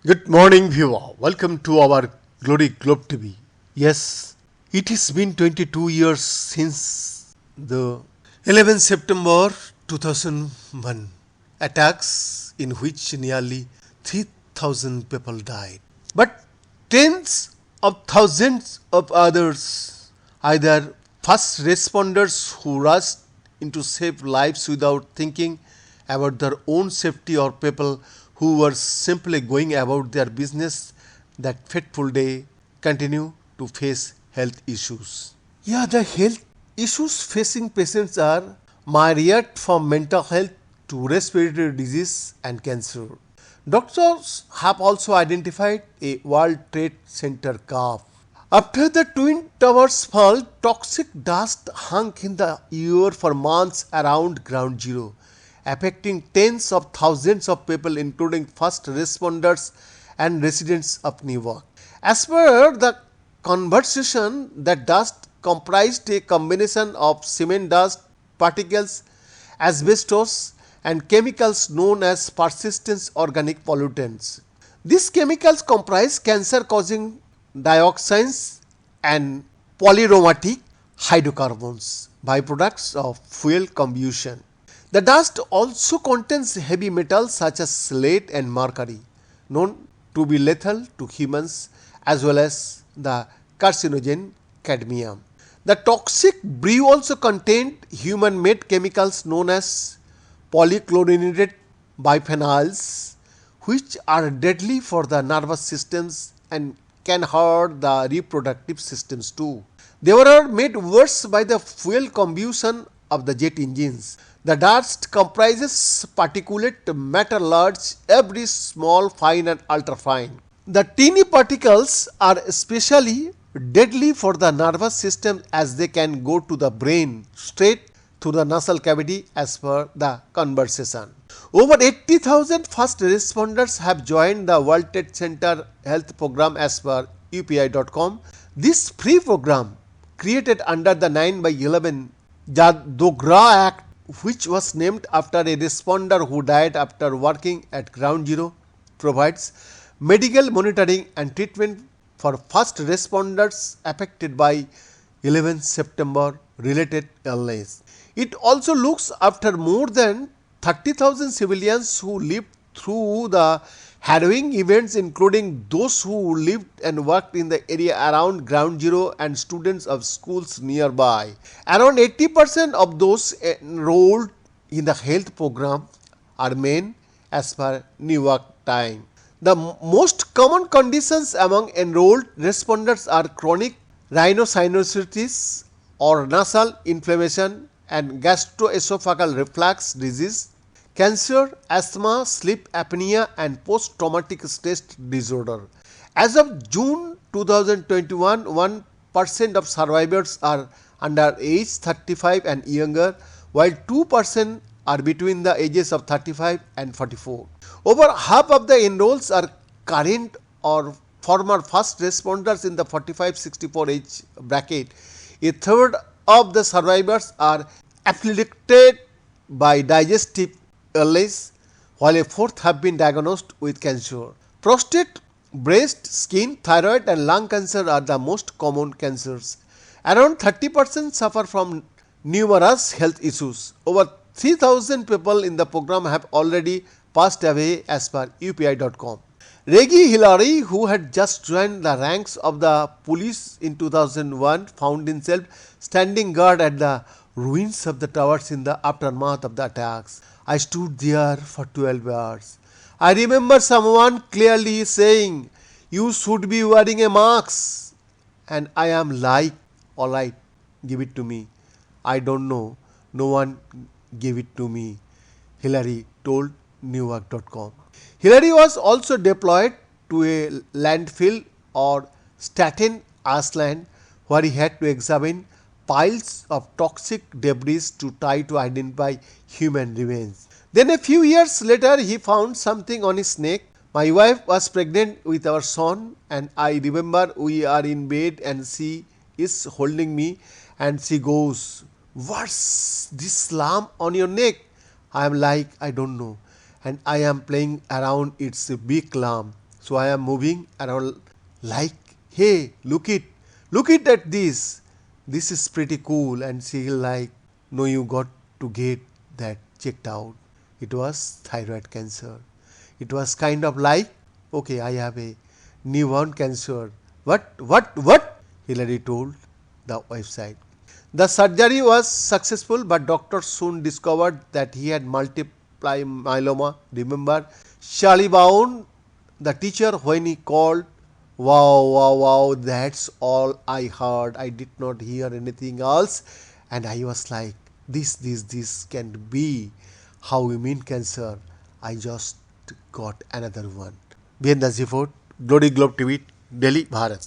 Good morning, viewer. Welcome to our Glory Globe TV. Yes, it has been 22 years since the 11th September 2001 attacks in which nearly 3,000 people died. But tens of thousands of others, either first responders who rushed in to save lives without thinking about their own safety, or people who were simply going about their business that fateful day, continue to face health issues. Yeah, the health issues facing patients are myriad, from mental health to respiratory disease and cancer. Doctors have also identified a World Trade Center curve. After the Twin Towers fall, toxic dust hung in the air for months around Ground Zero, affecting tens of thousands of people, including first responders and residents of Newark. As per the conversation, the dust comprised a combination of cement dust particles, asbestos, and chemicals known as persistent organic pollutants. These chemicals comprise cancer-causing dioxins and polyromatic hydrocarbons, byproducts of fuel combustion. The dust also contains heavy metals such as lead and mercury, known to be lethal to humans, as well as the carcinogen cadmium. The toxic brew also contained human-made chemicals known as polychlorinated biphenyls, which are deadly for the nervous systems and can hurt the reproductive systems too. They were made worse by the fuel combustion of the jet engines. The dust comprises particulate matter, large, every small, fine and ultrafine. The teeny particles are especially deadly for the nervous system, as they can go to the brain straight through the nasal cavity, as per the conversation. Over 80,000 first responders have joined the World Trade Center health program, as per UPI.com. This free program, created under the 9/11 Yadogara Act, which was named after a responder who died after working at Ground Zero, provides medical monitoring and treatment for first responders affected by 11 September related illness. It also looks after more than 30,000 civilians who lived through the harrowing events, including those who lived and worked in the area around Ground Zero and students of schools nearby. Around 80% of those enrolled in the health program are men, as per Newark Time. The most common conditions among enrolled responders are chronic rhinosinusitis or nasal inflammation and gastroesophageal reflux disease, cancer, asthma, sleep apnea and post-traumatic stress disorder. As of June 2021, 1% of survivors are under age 35 and younger, while 2% are between the ages of 35 and 44. Over half of the enrolls are current or former first responders in the 45-64 age bracket. A third of the survivors are afflicted by digestive illness, while a fourth have been diagnosed with cancer. Prostate, breast, skin, thyroid and lung cancer are the most common cancers. Around 30% suffer from numerous health issues. Over 3,000 people in the program have already passed away, as per UPI.com. Reggie Hillary, who had just joined the ranks of the police in 2001, found himself standing guard at the ruins of the towers in the aftermath of the attacks. I stood there for 12 hours. I remember someone clearly saying, "You should be wearing a mask." And I am like, "Alright, give it to me." I don't know. No one gave it to me, Hillary told Newark.com. Hillary was also deployed to a landfill or Staten Island, where he had to examine piles of toxic debris to try to identify human remains. Then a few years later, he found something on his neck. My wife was pregnant with our son, and I remember we are in bed and she is holding me and she goes, "What's this lump on your neck?" I am like, "I don't know." And I am playing around, it's a big lump. So I am moving around like, hey, look it at this. This is pretty cool. And she like, no, you got to get that checked out. It was thyroid cancer. It was kind of like, okay, I have a newborn cancer. What? Hillary told the website. The surgery was successful, but doctors soon discovered that he had multiple myeloma. Remember, Charlie Brown, the teacher, when he called, wow, that's all I heard. I did not hear anything else. And I was like, this can be how we mean cancer. I just got another one. Bien Nazifort, Glory Globe TV, Delhi, Bharat.